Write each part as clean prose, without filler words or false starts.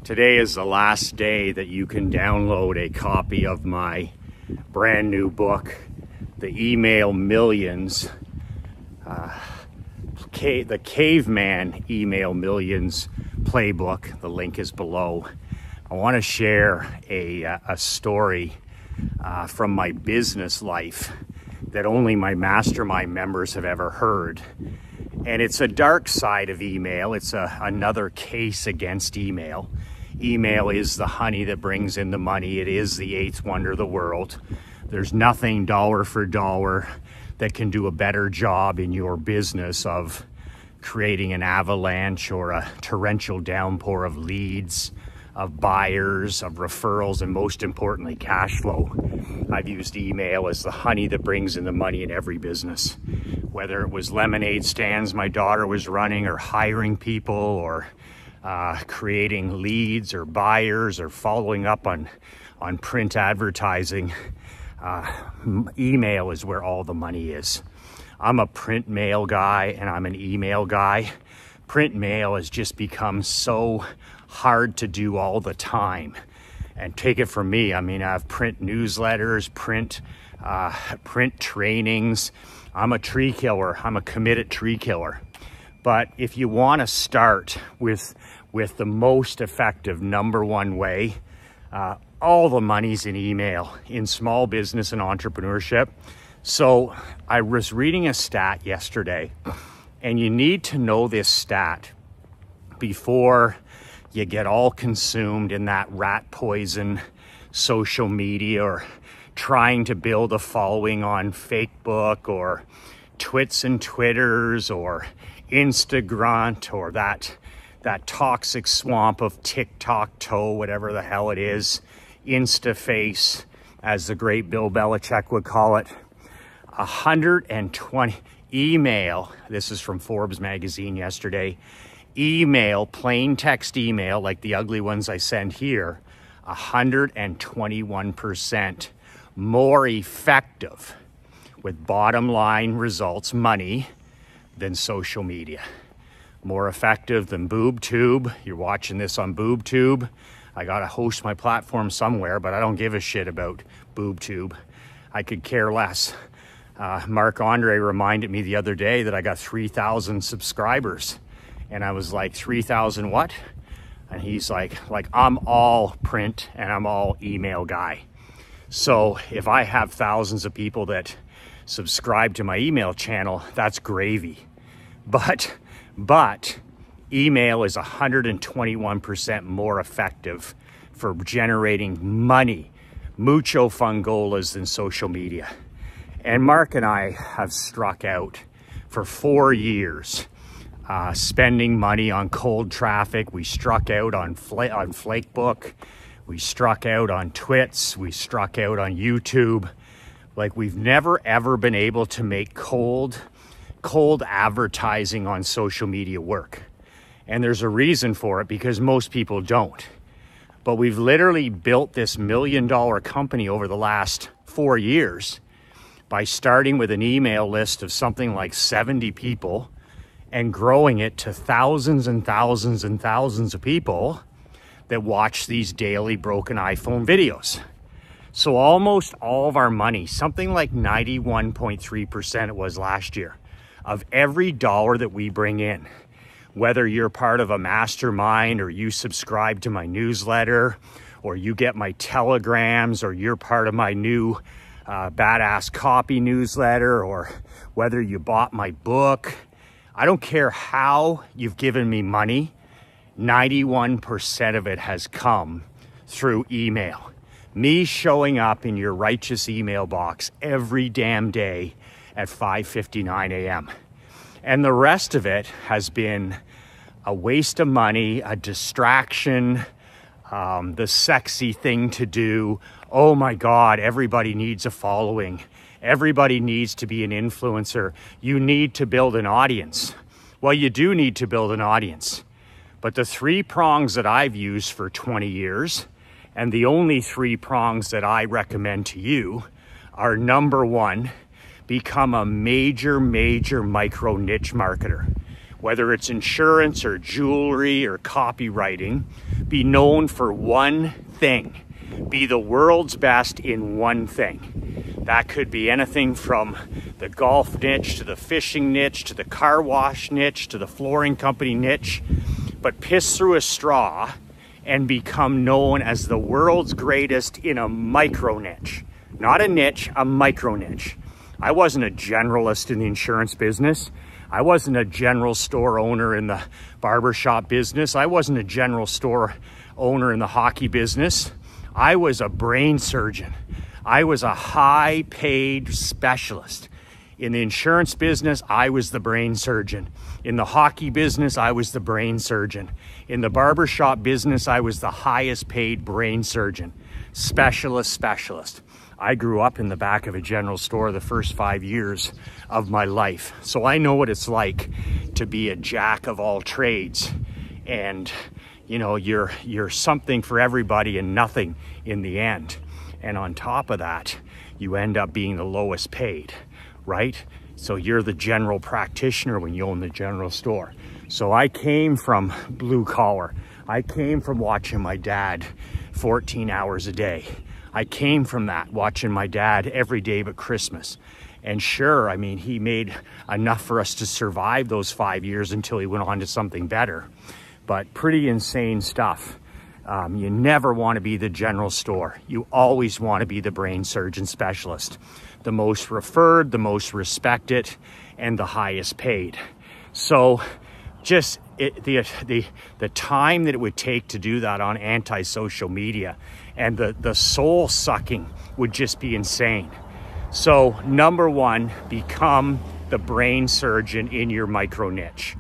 Today is the last day that you can download a copy of my brand new book, The Email Millions, the Caveman Email Millions Playbook. The link is below. I want to share a story from my business life that only my mastermind members have ever heard. And it's a dark side of email. It's another case against email. Email is the honey that brings in the money. It is the eighth wonder of the world. There's nothing dollar for dollar that can do a better job in your business of creating an avalanche or a torrential downpour of leads, of buyers, of referrals, and most importantly, cash flow. I've used email as the honey that brings in the money in every business. Whether it was lemonade stands my daughter was running, or hiring people, or creating leads or buyers, or following up on print advertising, email is where all the money is. I'm a print mail guy and I'm an email guy. Print mail has just become so hard to do all the time. And take it from me, I mean, I have print newsletters, print trainings. I'm a tree killer. I'm a committed tree killer. But if you want to start with the most effective #1 way, all the money's in email, in small business and entrepreneurship. So I was reading a stat yesterday, and you need to know this stat before you get all consumed in that rat poison social media, or trying to build a following on Facebook or Twits and Twitters or Instagram, or that toxic swamp of TikTok toe, whatever the hell it is, Instaface, as the great Bill Belichick would call it. 120 email, this is from Forbes magazine yesterday, email, plain text email, like the ugly ones I send here, 121% more effective with bottom line results, money, than social media. More effective than BoobTube. You're watching this on BoobTube. I gotta host my platform somewhere, but I don't give a shit about BoobTube. I could care less. Mark Andre reminded me the other day that I got 3,000 subscribers. And I was like, 3,000 what? And he's like, I'm all print and I'm all email guy. So if I have thousands of people that subscribe to my email channel, that's gravy. But email is 121% more effective for generating money, mucho fungolas, than social media. And Mark and I have struck out for 4 years, spending money on cold traffic. We struck out on Flakebook. We struck out on Twits. We struck out on YouTube. Like, we've never ever been able to make cold advertising on social media work. And there's a reason for it, because most people don't. But we've literally built this $1 million company over the last 4 years by starting with an email list of something like 70 people and growing it to thousands and thousands and thousands of people that watch these daily broken iPhone videos. So almost all of our money, something like 91.3% it was last year, of every dollar that we bring in, whether you're part of a mastermind, or you subscribe to my newsletter, or you get my telegrams, or you're part of my new badass copy newsletter, or whether you bought my book, I don't care how you've given me money, 91% of it has come through email. Me showing up in your righteous email box every damn day at 5:59 a.m. And the rest of it has been a waste of money, a distraction, the sexy thing to do. Oh my God, everybody needs a following. Everybody needs to be an influencer. You need to build an audience. Well, you do need to build an audience. But the 3 prongs that I've used for 20 years, and the only 3 prongs that I recommend to you, are #1, become a major micro niche marketer. whether it's insurance or jewelry or copywriting, be known for one thing. Be the world's best in one thing. That could be anything from the golf niche to the fishing niche to the car wash niche to the flooring company niche. But piss through a straw and become known as the world's greatest in a micro niche. Not a niche, a micro niche. I wasn't a generalist in the insurance business. I wasn't a general store owner in the barbershop business. I wasn't a general store owner in the hockey business. I was a brain surgeon. I was a high-paid specialist. In the insurance business, I was the brain surgeon. In the hockey business, I was the brain surgeon. In the barbershop business, I was the highest paid brain surgeon. Specialist. I grew up in the back of a general store the first 5 years of my life. So I know what it's like to be a jack of all trades. And you know, you're something for everybody and nothing in the end. And on top of that, you end up being the lowest paid, right? So you're the general practitioner when you own the general store. So I came from blue collar. I came from watching my dad 14 hours a day. I came from that, watching my dad every day but Christmas. And sure, I mean, he made enough for us to survive those 5 years until he went on to something better. But pretty insane stuff. You never want to be the general store. You always want to be the brain surgeon specialist. The most referred, the most respected, and the highest paid. So just the time that it would take to do that on anti-social media and the soul sucking would just be insane. So number one, become the brain surgeon in your micro niche.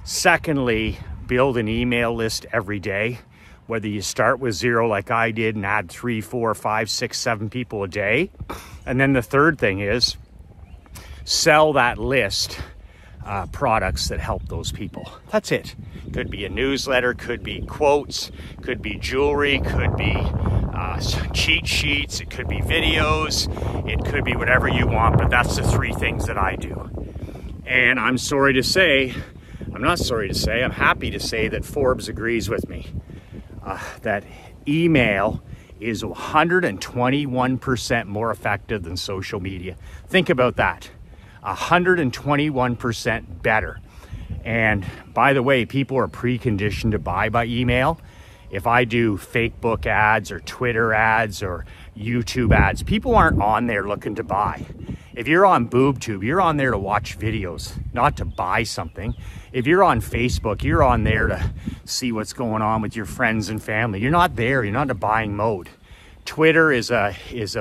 Secondly, build an email list every day, whether you start with 0 like I did and add 3, 4, 5, 6, 7 people a day. And then the third thing is sell that list products that help those people. That's it. Could be a newsletter, could be quotes, could be jewelry, could be cheat sheets, it could be videos, it could be whatever you want, but that's the 3 things that I do. And I'm sorry to say, I'm not sorry to say, I'm happy to say that Forbes agrees with me. That email is 121% more effective than social media. Think about that. 121% better. And by the way, people are preconditioned to buy by email. If I do Facebook ads or Twitter ads or YouTube ads, people aren't on there looking to buy. If you're on BoobTube, you're on there to watch videos, not to buy something. If you're on Facebook, you're on there to see what's going on with your friends and family. You're not there, you're not in a buying mode. Twitter is a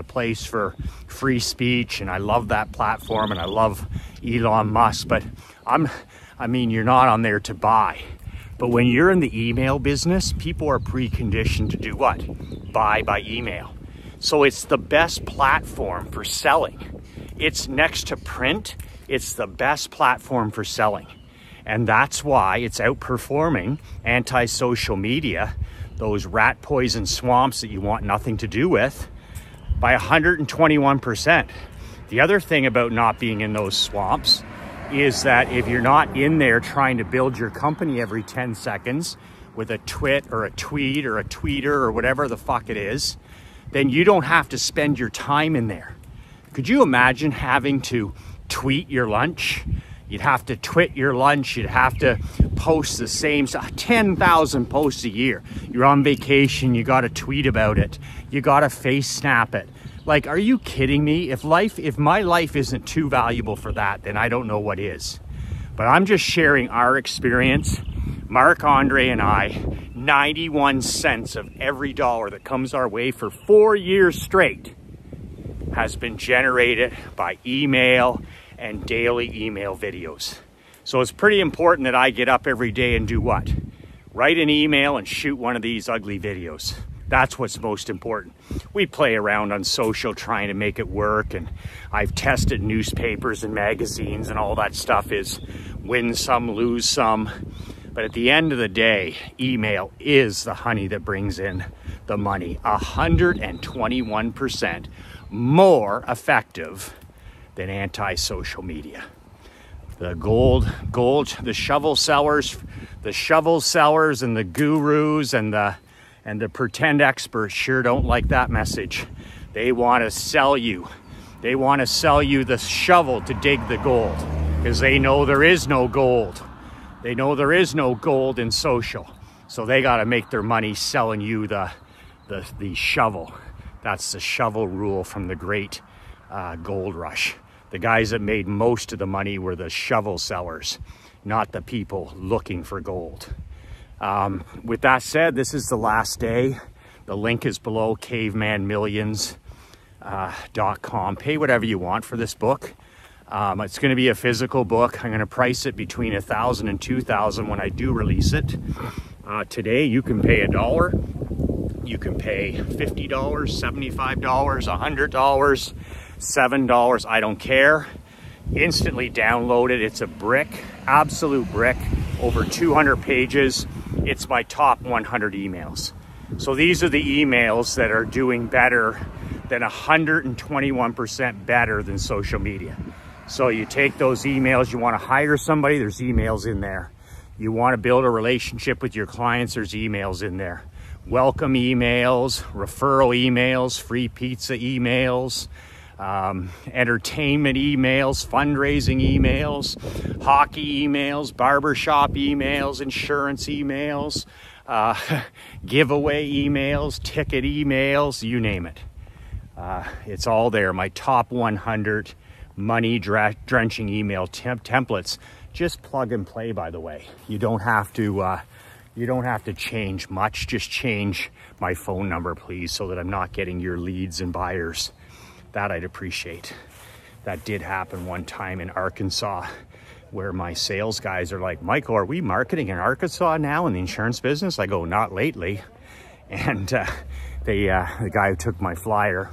place for free speech, and I love that platform, and I love Elon Musk, but I mean, you're not on there to buy. But when you're in the email business, people are preconditioned to do what? Buy by email. So it's the best platform for selling. It's next to print, it's the best platform for selling. And that's why it's outperforming anti-social media, those rat poison swamps that you want nothing to do with, by 121%. The other thing about not being in those swamps is that if you're not in there trying to build your company every 10 seconds with a twit or a tweet or a tweeter or whatever the fuck it is, then you don't have to spend your time in there. Could you imagine having to tweet your lunch? You'd have to twit your lunch. You'd have to post the same 10,000 posts a year. You're on vacation, you got to tweet about it. You got to face snap it. Like, are you kidding me? If my life isn't too valuable for that, then I don't know what is. But I'm just sharing our experience. Marc Andre and I, 91 cents of every dollar that comes our way for 4 years straight has been generated by email and daily email videos. So it's pretty important that I get up every day and do what? Write an email and shoot one of these ugly videos. That's what's most important. We play around on social trying to make it work, and I've tested newspapers and magazines, and all that stuff is win some, lose some. But at the end of the day, email is the honey that brings in the money. 121% more effective than anti-social media. The the shovel sellers and the gurus and the pretend experts sure don't like that message. They want to sell you. They want to sell you the shovel to dig the gold, because they know there is no gold. They know there is no gold in social. So they got to make their money selling you the shovel. That's the shovel rule from the great gold rush. The guys that made most of the money were the shovel sellers, not the people looking for gold. With that said, this is the last day. The link is below, cavemanmillions.com. Pay whatever you want for this book. It's going to be a physical book. I'm going to price it between $1,000 and $2,000 when I do release it. Today, you can pay $1. You can pay $50, $75, $100, $7. I don't care. Instantly download it. It's a brick, absolute brick, over 200 pages. It's my top 100 emails. So these are the emails that are doing better than 121% better than social media. So you take those emails, you want to hire somebody, there's emails in there. You want to build a relationship with your clients, there's emails in there. Welcome emails, referral emails, free pizza emails, entertainment emails, fundraising emails, hockey emails, barbershop emails, insurance emails, giveaway emails, ticket emails, you name it. It's all there. My top 100 money drenching email templates. Just plug and play, by the way. You don't have to change much. Just change my phone number, please, so that I'm not getting your leads and buyers. That I'd appreciate. That did happen one time in Arkansas, where my sales guys are like, Michael, are we marketing in Arkansas now in the insurance business? I go, not lately. And the guy who took my flyer,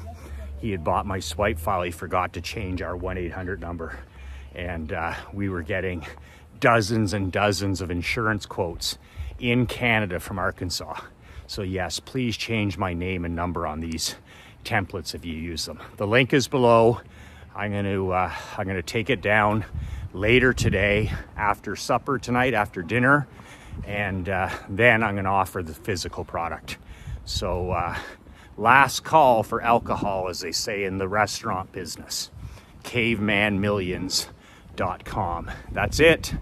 he had bought my swipe file. He forgot to change our 1-800 number. And we were getting dozens and dozens of insurance quotes in Canada from Arkansas. So yes, please change my name and number on these templates if you use them. The link is below. I'm gonna take it down later today, after supper tonight, after dinner, and then I'm gonna offer the physical product. So last call for alcohol, as they say in the restaurant business. cavemanmillions.com. That's it.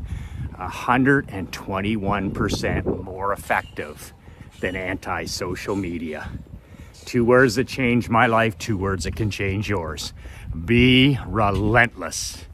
121% more effective than anti-social media. 2 words that changed my life, 2 words that can change yours. Be relentless.